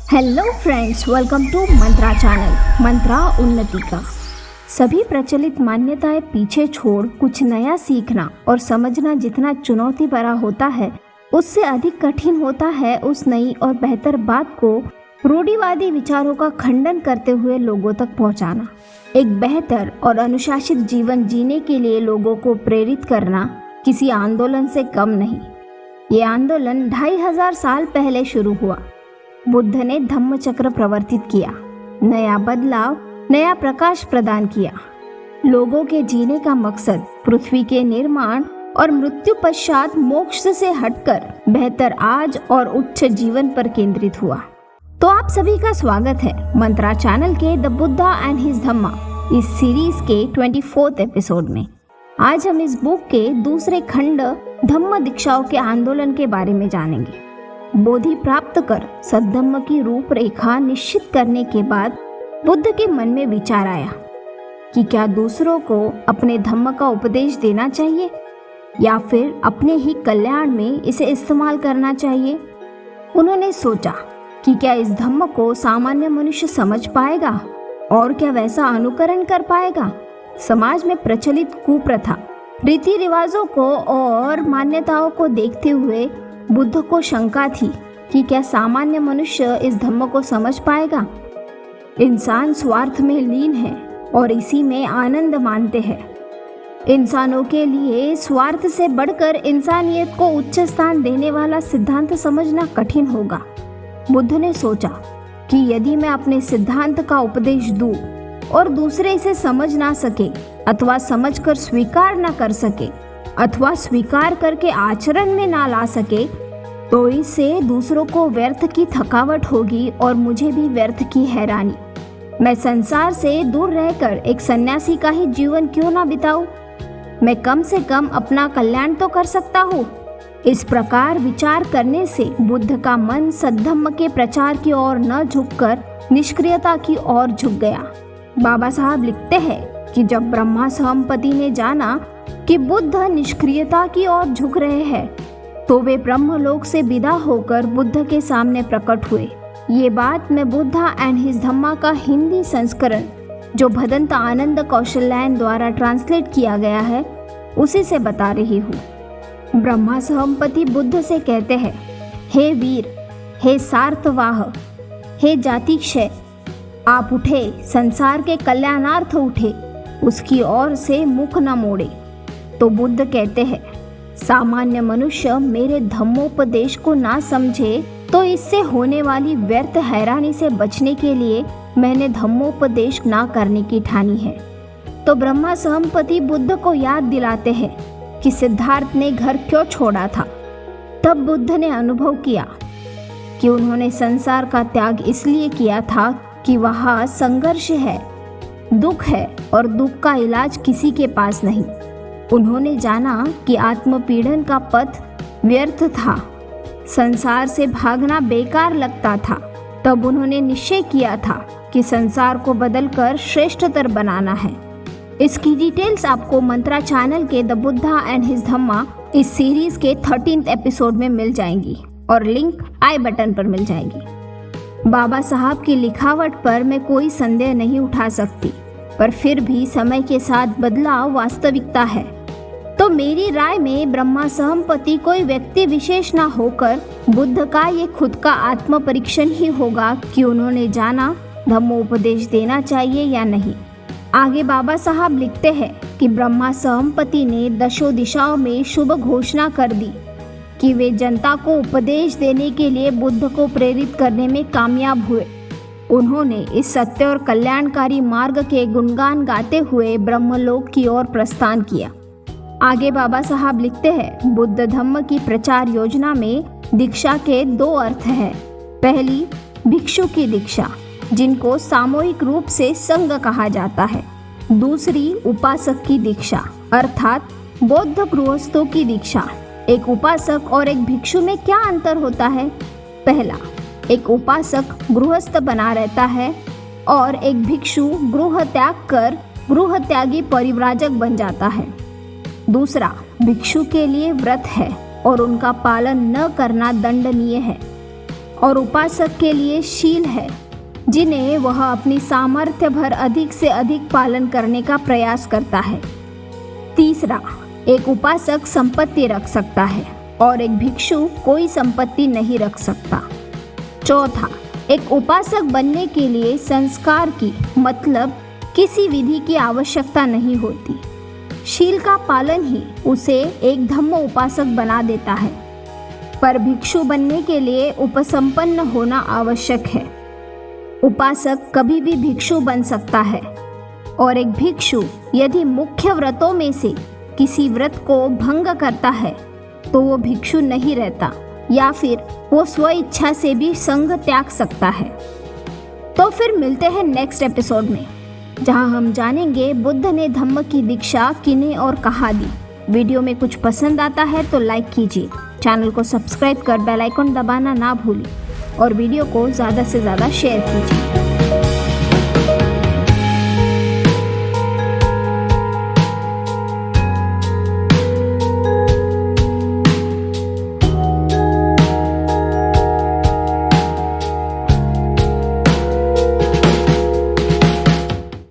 Hello friends, welcome to Mantra channel. Mantra Unnati का। सभी प्रचलित मान्यताएं पीछे छोड़ कुछ नया सीखना और समझना जितना चुनौती भरा होता है, उससे अधिक कठिन होता है उस नई और बेहतर बात को रूढ़िवादी विचारों का खंडन करते हुए लोगों तक पहुंचाना। एक बेहतर और अनुशासित जीवन जीने के लिए लोगों को प्रेरित करना किसी आंदोलन से कम नहीं। ये आंदोलन 2500 साल पहले शुरू हुआ। बुद्ध ने धम्म चक्र प्रवर्तित किया, नया बदलाव, नया प्रकाश प्रदान किया। लोगों के जीने का मकसद पृथ्वी के निर्माण और मृत्यु पश्चात मोक्ष से हटकर बेहतर आज और उच्च जीवन पर केंद्रित हुआ। तो आप सभी का स्वागत है मंत्रा चैनल के द बुद्धा एंड हिज धम्मा इस सीरीज के 24th एपिसोड में। आज हम इस बुक के दूसरे खंड धम्म दीक्षाओं के आंदोलन के बारे में जानेंगे। बोधि प्राप्त कर सद्धम्म की रूपरेखा निश्चित करने के बाद बुद्ध के मन में विचार आया कि क्या दूसरों को अपने धम्म का उपदेश देना चाहिए या फिर अपने ही कल्याण में इसे इस्तेमाल करना चाहिए। उन्होंने सोचा कि क्या इस धम्म को सामान्य मनुष्य समझ पाएगा और क्या वैसा अनुकरण कर पाएगा। समाज में प्रचलित कुप्रथा, रीति रिवाजों को और मान्यताओं को देखते हुए बुद्ध को शंका थी कि क्या सामान्य मनुष्य इस धम्म को समझ पाएगा। इंसान स्वार्थ में लीन है और इसी में आनंद मानते हैं। इंसानों के लिए स्वार्थ से बढ़कर इंसानियत को उच्च स्थान देने वाला सिद्धांत समझना कठिन होगा। बुद्ध ने सोचा कि यदि मैं अपने सिद्धांत का उपदेश दूं और दूसरे इसे समझ ना सके अथवा समझकर स्वीकार ना कर सके अथवा स्वीकार करके आचरण में ना ला सके, तो इससे दूसरों को व्यर्थ की थकावट होगी और मुझे भी व्यर्थ की हैरानी। मैं संसार से दूर रहकर एक सन्यासी का ही जीवन क्यों ना बिताऊं। मैं कम से कम अपना कल्याण तो कर सकता हूँ। इस प्रकार विचार करने से बुद्ध का मन सद्धम्म के प्रचार की ओर न झुककर निष्क्रियता की ओर झुक गया। बाबा साहब लिखते हैं कि जब ब्रह्मा सहमपति ने जाना कि बुद्ध निष्क्रियता की ओर झुक रहे हैं, तो वे ब्रह्मलोक से विदा होकर बुद्ध के सामने प्रकट हुए। ये बात मैं बुद्धा एंड हिज धम्मा का हिंदी संस्करण, जो भदंत आनंद कौशल्यायन द्वारा ट्रांसलेट किया गया है, उसी से बता रही हूँ। ब्रह्मा सहमपति बुद्ध से कहते हैं, हे वीर, हे सार्थवाह, हे जातिक्षय, आप उठे, संसार के कल्याणार्थ उठे, उसकी ओर से मुख न मोड़े। तो बुद्ध कहते हैं, सामान्य मनुष्य मेरे धम्मोपदेश को ना समझे तो इससे होने वाली व्यर्थ हैरानी से बचने के लिए मैंने धम्मोपदेश ना करने की ठानी है। तो ब्रह्मा सहमपति बुद्ध को याद दिलाते हैं कि सिद्धार्थ ने घर क्यों छोड़ा था। तब बुद्ध ने अनुभव किया कि उन्होंने संसार का त्याग इसलिए किया था कि वहाँ संघर्ष है, दुख है और दुख का इलाज किसी के पास नहीं। उन्होंने जाना कि आत्मपीड़न का पथ व्यर्थ था, संसार से भागना बेकार लगता था। तब उन्होंने निश्चय किया था कि संसार को बदलकर श्रेष्ठतर बनाना है। इसकी डिटेल्स आपको मंत्रा चैनल के द बुद्धा एंड हिज धम्मा इस सीरीज के 13th एपिसोड में मिल जाएंगी और लिंक आई बटन पर मिल जाएगी। बाबा साहब की लिखावट पर मैं कोई संदेह नहीं उठा सकती, पर फिर भी समय के साथ बदलाव वास्तविकता है। तो मेरी राय में ब्रह्मा सहमपति कोई व्यक्ति विशेष ना होकर बुद्ध का ये खुद का आत्म परीक्षण ही होगा कि उन्होंने जाना धम्मोपदेश देना चाहिए या नहीं। आगे बाबा साहब लिखते हैं कि ब्रह्मा सहमपति ने दशों दिशाओं में शुभ घोषणा कर दी कि वे जनता को उपदेश देने के लिए बुद्ध को प्रेरित करने में कामयाब हुए। उन्होंने इस सत्य और कल्याणकारी मार्ग के गुणगान गाते हुए ब्रह्मलोक की ओर प्रस्थान किया। आगे बाबा साहब लिखते हैं, बुद्ध धम्म की प्रचार योजना में दीक्षा के 2 अर्थ हैं। पहली, भिक्षु की दीक्षा, जिनको सामूहिक रूप से संघ कहा जाता है। दूसरी, उपासक की दीक्षा, अर्थात बौद्ध गृहस्थों की दीक्षा। एक उपासक और एक भिक्षु में क्या अंतर होता है? पहला, एक उपासक गृहस्थ बना रहता है और एक भिक्षु गृह त्याग कर गृह त्यागी परिव्राजक बन जाता है। दूसरा, भिक्षु के लिए व्रत है और उनका पालन न करना दंडनीय है और उपासक के लिए शील है जिन्हें वह अपनी सामर्थ्य भर अधिक से अधिक पालन करने का प्रयास करता है। तीसरा, एक उपासक संपत्ति रख सकता है और एक भिक्षु कोई संपत्ति नहीं रख सकता। चौथा, एक उपासक बनने के लिए संस्कार की मतलब किसी विधि की आवश्यकता नहीं होती। शील का पालन ही उसे एक धम्म उपासक बना देता है, पर भिक्षु बनने के लिए उपसंपन्न होना आवश्यक है। उपासक कभी भी भिक्षु बन सकता है और एक भिक्षु यदि मुख्य व्रतों में से किसी व्रत को भंग करता है तो वो भिक्षु नहीं रहता, या फिर वो स्व इच्छा से भी संग त्याग सकता है। तो फिर मिलते हैं नेक्स्ट एपिसोड में, जहां हम जानेंगे बुद्ध ने धम्म की दीक्षा किन्हें और कहाँ दी। वीडियो में कुछ पसंद आता है तो लाइक कीजिए, चैनल को सब्सक्राइब कर बेल आइकन दबाना ना भूलिए और वीडियो को ज़्यादा से ज़्यादा शेयर कीजिए।